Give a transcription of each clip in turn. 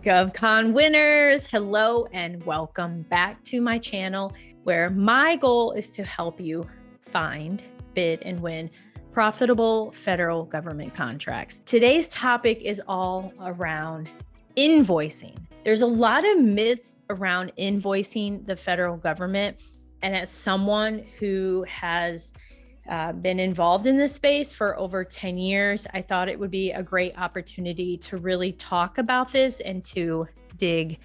GovCon winners, hello and welcome back to my channel where my goal is to help you find, bid, and win profitable federal government contracts. Today's topic is all around invoicing. There's a lot of myths around invoicing the federal government, and as someone who has been involved in this space for over 10 years, I thought it would be a great opportunity to really talk about this and to dig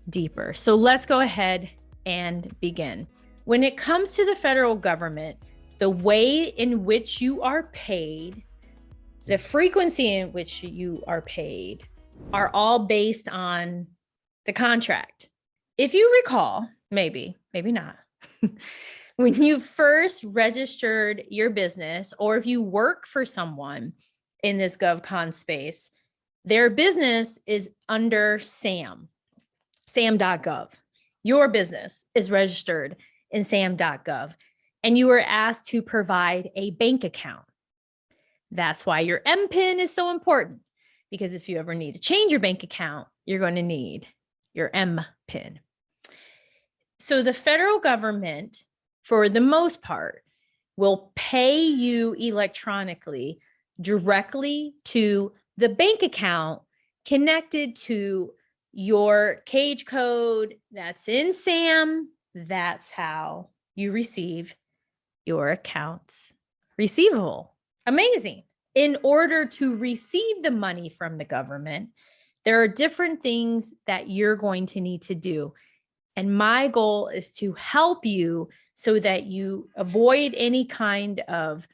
deeper. So let's go ahead and begin. When it comes to the federal government, the way in which you are paid, the frequency in which you are paid are all based on the contract. If you recall, maybe not, when you first registered your business, or if you work for someone in this GovCon space, their business is under SAM.GOV. Your business is registered in SAM.GOV, and you are asked to provide a bank account. That's why your MPIN is so important, because if you ever need to change your bank account, you're going to need your MPIN. So the federal government, for the most part, will pay you electronically directly to the bank account connected to your cage code that's in SAM. That's how you receive your accounts receivable. Amazing. In order to receive the money from the government, there are different things that you're going to need to do. And my goal is to help you so that you avoid any kind of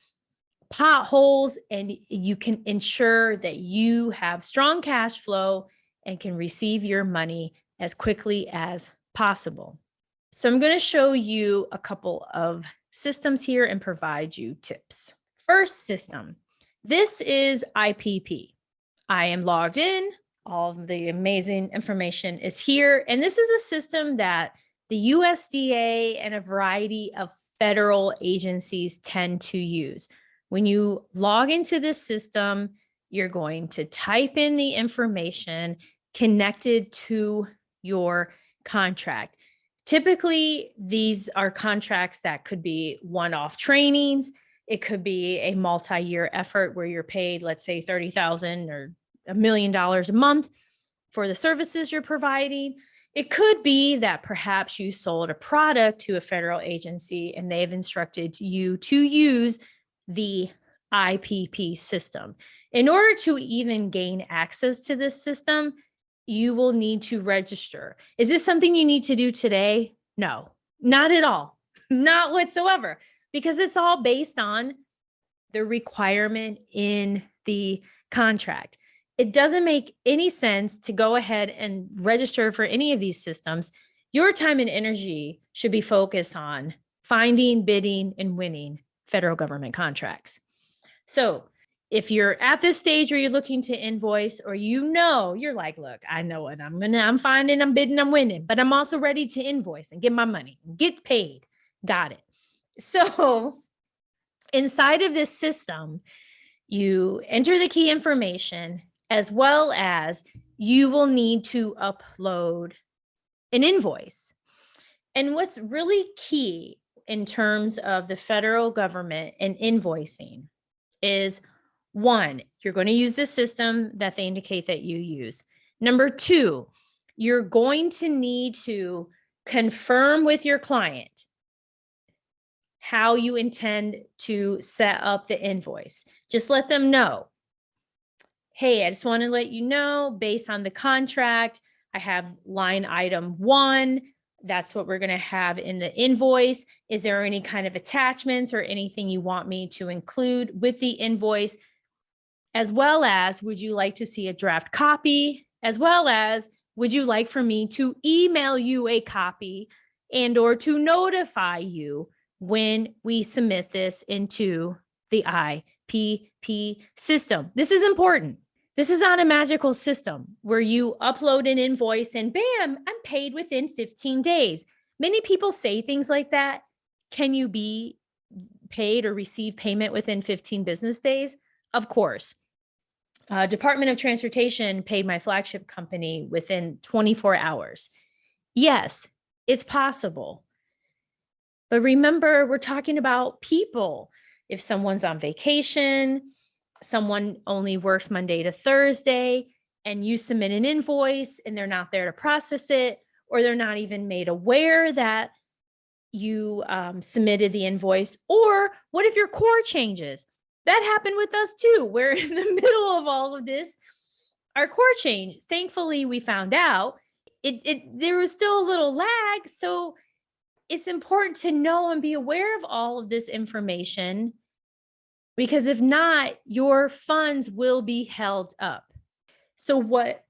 potholes and you can ensure that you have strong cash flow and can receive your money as quickly as possible. So I'm going to show you a couple of systems here and provide you tips. First system, this is IPP. I am logged in. All of the amazing information is here. And this is a system that the USDA and a variety of federal agencies tend to use. When you log into this system, you're going to type in the information connected to your contract. Typically, these are contracts that could be one-off trainings. It could be a multi-year effort where you're paid, let's say, $30,000 or $1 million a month for the services you're providing. It could be that perhaps you sold a product to a federal agency and they've instructed you to use the IPP system. In order to even gain access to this system, you will need to register. Is this something you need to do today? No, not at all, not whatsoever, because it's all based on the requirement in the contract. It doesn't make any sense to go ahead and register for any of these systems. Your time and energy should be focused on finding, bidding, and winning federal government contracts. So if you're at this stage where you're looking to invoice, or you're like, look, I know what I'm finding, I'm bidding, I'm winning, but I'm also ready to invoice and get my money, get paid. Got it. So inside of this system, you enter the key information, as well as you will need to upload an invoice. And what's really key in terms of the federal government and invoicing is, one, you're going to use the system that they indicate that you use. Number two, you're going to need to confirm with your client how you intend to set up the invoice. Just let them know, hey, I just want to let you know, based on the contract, I have line item 1. That's what we're going to have in the invoice. Is there any kind of attachments or anything you want me to include with the invoice? As well as, would you like to see a draft copy? As well as, would you like for me to email you a copy and or to notify you when we submit this into the IPP system? This is important. This is not a magical system where you upload an invoice and bam, I'm paid within 15 days. Many people say things like that. Can you be paid or receive payment within 15 business days? Of course. Department of Transportation paid my flagship company within 24 hours. Yes, it's possible. But remember, we're talking about people. If someone's on vacation, someone only works Monday to Thursday, and you submit an invoice and they're not there to process it, or they're not even made aware that you submitted the invoice. Or what if your core changes? That happened with us too. We're in the middle of all of this. Our core changed. Thankfully, we found out there was still a little lag. So it's important to know and be aware of all of this information, because if not, your funds will be held up. So what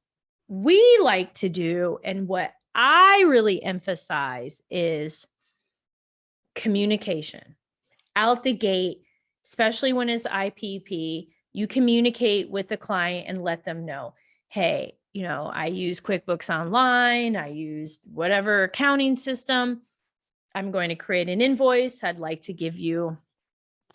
we like to do and what I really emphasize is communication out the gate, especially when it's IPP. You communicate with the client and let them know, hey, I use QuickBooks Online, I use whatever accounting system. I'm going to create an invoice. I'd like to give you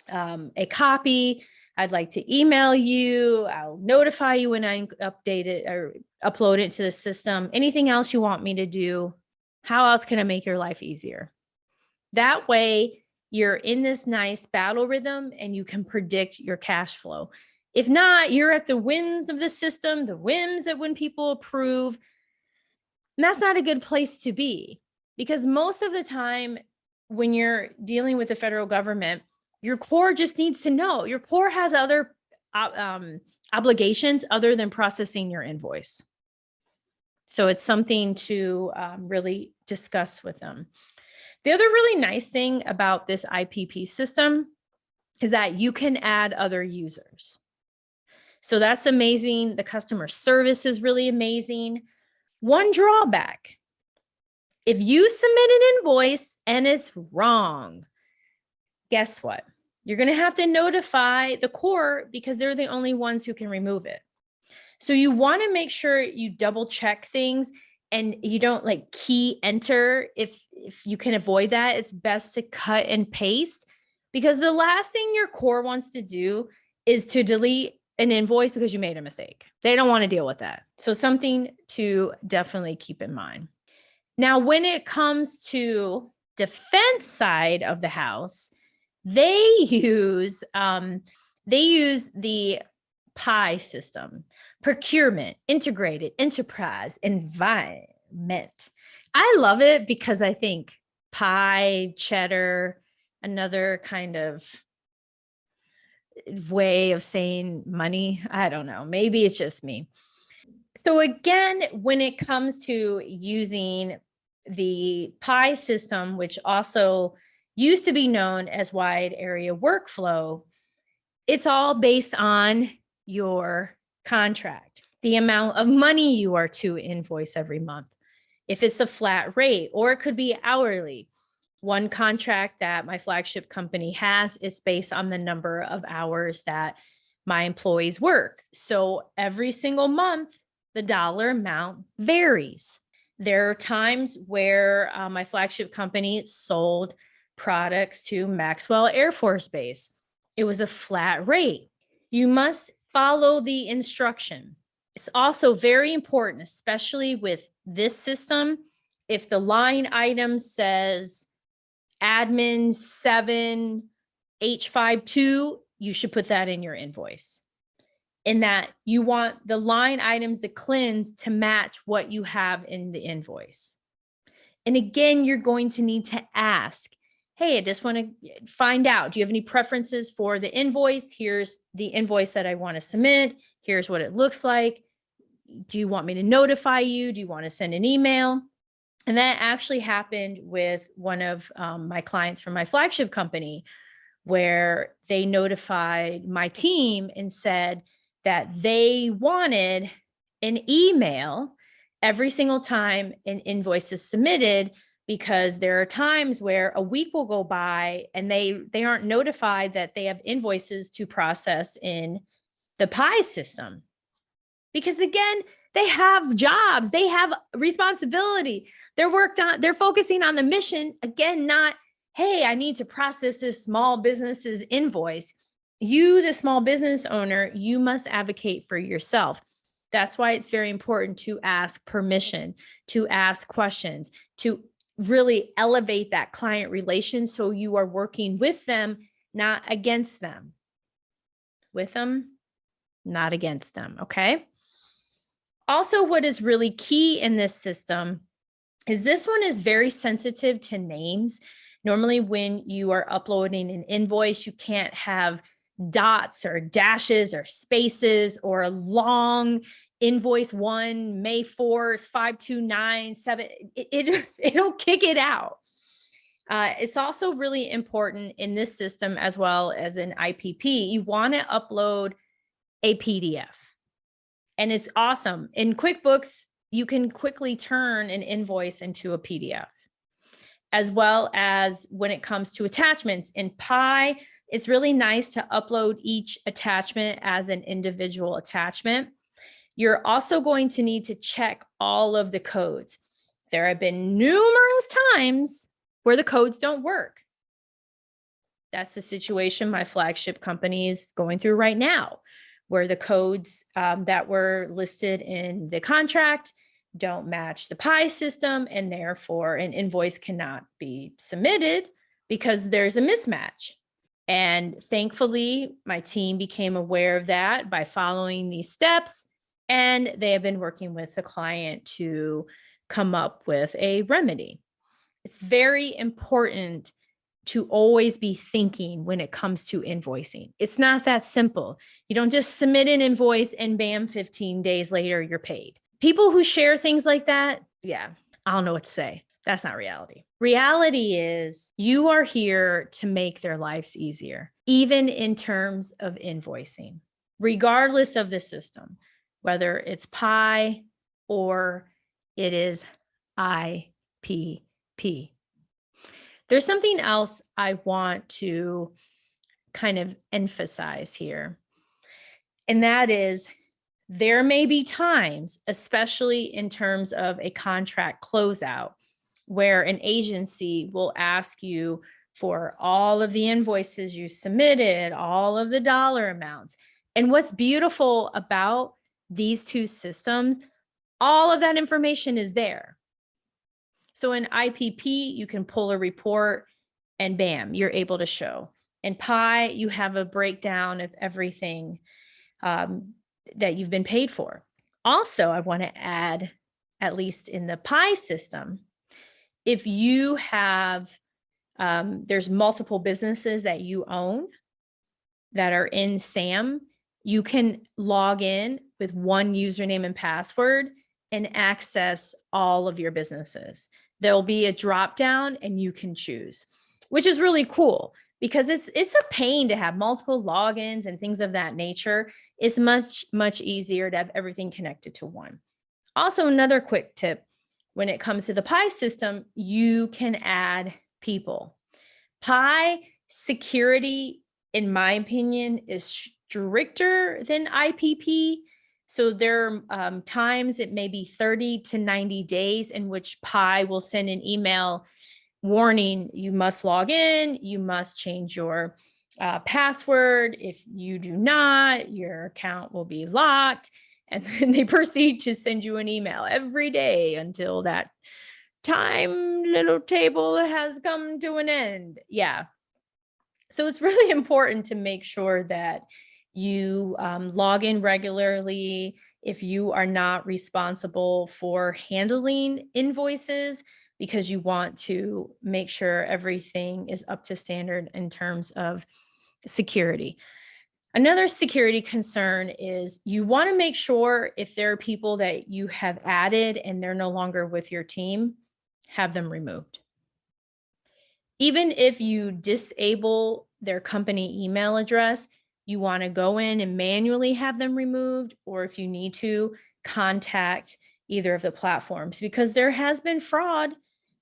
a copy. I'd like to email you. I'll notify you when I update it or upload it to the system. Anything else you want me to do? How else can I make your life easier? That way, you're in this nice battle rhythm and you can predict your cash flow. If not, you're at the whims of the system, the whims of when people approve. And that's not a good place to be, because most of the time when you're dealing with the federal government, your core just needs to know. Your core has other obligations other than processing your invoice. So it's something to really discuss with them. The other really nice thing about this IPP system is that you can add other users. So that's amazing. The customer service is really amazing. One drawback: if you submit an invoice and it's wrong, guess what? You're going to have to notify the core, because they're the only ones who can remove it. So you want to make sure you double check things and you don't like key enter. If you can avoid that, it's best to cut and paste, because the last thing your core wants to do is to delete an invoice because you made a mistake. They don't want to deal with that. So something to definitely keep in mind. Now, when it comes to defense side of the house, they use the PI system, Procurement, Integrated Enterprise Environment. I love it because I think pie, cheddar, another kind of way of saying money. I don't know. Maybe it's just me. So again, when it comes to using the PI system, which also used to be known as wide area workflow, it's all based on your contract, the amount of money you are to invoice every month. If it's a flat rate, or it could be hourly. One contract that my flagship company has, it's based on the number of hours that my employees work. So every single month, the dollar amount varies. There are times where my flagship company sold products to Maxwell Air Force Base. It was a flat rate. You must follow the instruction. It's also very important, especially with this system, if the line item says admin 7 H52, you should put that in your invoice. In that you want the line items, the cleanse, to match what you have in the invoice. And again, you're going to need to ask, hey, I just want to find out, do you have any preferences for the invoice? Here's the invoice that I want to submit. Here's what it looks like. Do you want me to notify you? Do you want to send an email? And that actually happened with one of my clients from my flagship company, where they notified my team and said that they wanted an email every single time an invoice is submitted, because there are times where a week will go by and they aren't notified that they have invoices to process in the PI system. Because again, they have jobs, they have responsibility. They're focusing on the mission. Again, not, hey, I need to process this small business's invoice. you, the small business owner, you must advocate for yourself. That's why it's very important to ask permission, to ask questions, to really elevate that client relation so you are working with them, not against them. With them, not against them, okay? Also, what is really key in this system is this one is very sensitive to names. Normally, when you are uploading an invoice, you can't have dots or dashes or spaces or a long invoice 1, May 4th, 5297. It'll kick it out. It's also really important in this system as well as in IPP. You want to upload a PDF. And it's awesome. In QuickBooks, you can quickly turn an invoice into a PDF. As well as when it comes to attachments in Pi, it's really nice to upload each attachment as an individual attachment. You're also going to need to check all of the codes. There have been numerous times where the codes don't work. That's the situation my flagship company is going through right now, where the codes that were listed in the contract don't match the Pi system, and therefore an invoice cannot be submitted because there's a mismatch. And thankfully, my team became aware of that by following these steps, and they have been working with the client to come up with a remedy. It's very important to always be thinking when it comes to invoicing. It's not that simple. You don't just submit an invoice and bam, 15 days later, you're paid. People who share things like that, yeah, I don't know what to say. That's not reality. Reality is you are here to make their lives easier, even in terms of invoicing, regardless of the system, whether it's Pi or it is IPP. There's something else I want to kind of emphasize here, and that is there may be times, especially in terms of a contract closeout, where an agency will ask you for all of the invoices you submitted, all of the dollar amounts. And what's beautiful about these two systems, all of that information is there. So in IPP, you can pull a report and bam, you're able to show. In Pi, you have a breakdown of everything that you've been paid for. Also, I want to add, at least in the Pi system, if you have, there's multiple businesses that you own that are in SAM, you can log in with one username and password and access all of your businesses. There'll be a drop down and you can choose, which is really cool because it's a pain to have multiple logins and things of that nature. It's much easier to have everything connected to one. Also, another quick tip, when it comes to the Pi system, you can add people. Pi security, in my opinion, is stricter than IPP. So there are times it may be 30 to 90 days in which Pi will send an email warning, you must log in, you must change your password. If you do not, your account will be locked. And then they proceed to send you an email every day until that time little table has come to an end. Yeah. So it's really important to make sure that you log in regularly. If you are not responsible for handling invoices, because you want to make sure everything is up to standard in terms of security. Another security concern is you want to make sure if there are people that you have added and they're no longer with your team, have them removed. Even if you disable their company email address, you want to go in and manually have them removed, or if you need to, contact either of the platforms, because there has been fraud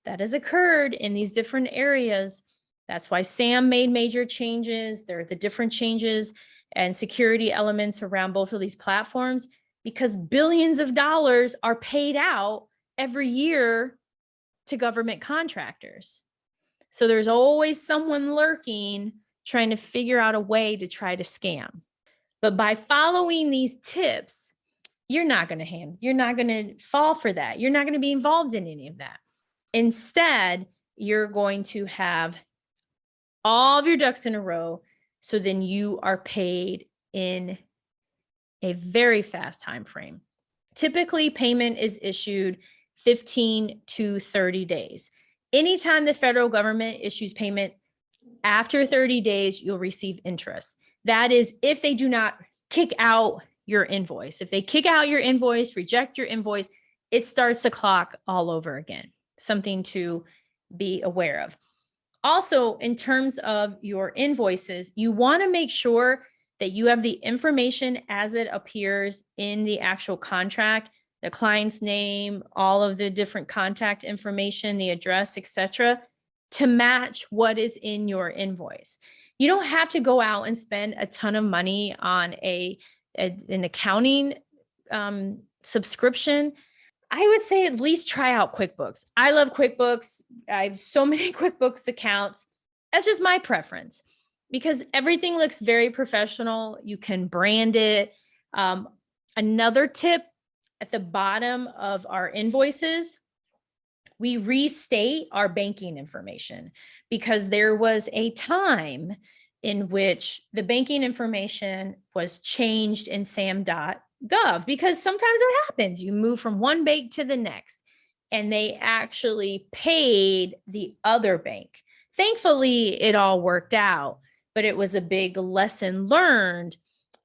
that has occurred in these different areas. That's why SAM made major changes. There are the different changes and security elements around both of these platforms, because billions of dollars are paid out every year to government contractors. So there's always someone lurking trying to figure out a way to try to scam. But by following these tips, you're not going to fall for that. You're not going to be involved in any of that. Instead, you're going to have all of your ducks in a row. So then you are paid in a very fast time frame. Typically, payment is issued 15 to 30 days. Anytime the federal government issues payment after 30 days, you'll receive interest. That is if they do not kick out your invoice. If they kick out your invoice, reject your invoice, it starts the clock all over again. Something to be aware of. Also, in terms of your invoices, you want to make sure that you have the information as it appears in the actual contract, the client's name, all of the different contact information, the address, etc., to match what is in your invoice. You don't have to go out and spend a ton of money on an accounting subscription. I would say at least try out QuickBooks. I love QuickBooks. I have so many QuickBooks accounts. That's just my preference because everything looks very professional. You can brand it. Another tip, at the bottom of our invoices, we restate our banking information because there was a time in which the banking information was changed in SAM.GOV because sometimes it happens. You move from one bank to the next and they actually paid the other bank. Thankfully, it all worked out, but it was a big lesson learned.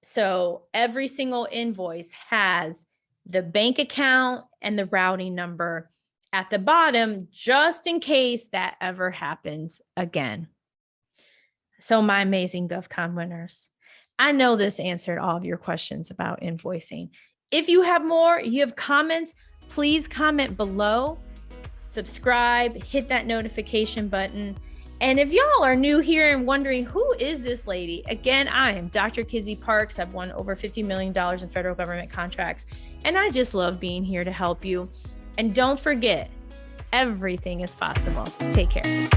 So every single invoice has the bank account and the routing number at the bottom, just in case that ever happens again. So my amazing GovCon winners, I know this answered all of your questions about invoicing. If you have more, you have comments, please comment below, subscribe, hit that notification button. And if y'all are new here and wondering, who is this lady? Again, I am Dr. Kizzy Parks. I've won over $50 million in federal government contracts. And I just love being here to help you. And don't forget, everything is possible. Take care.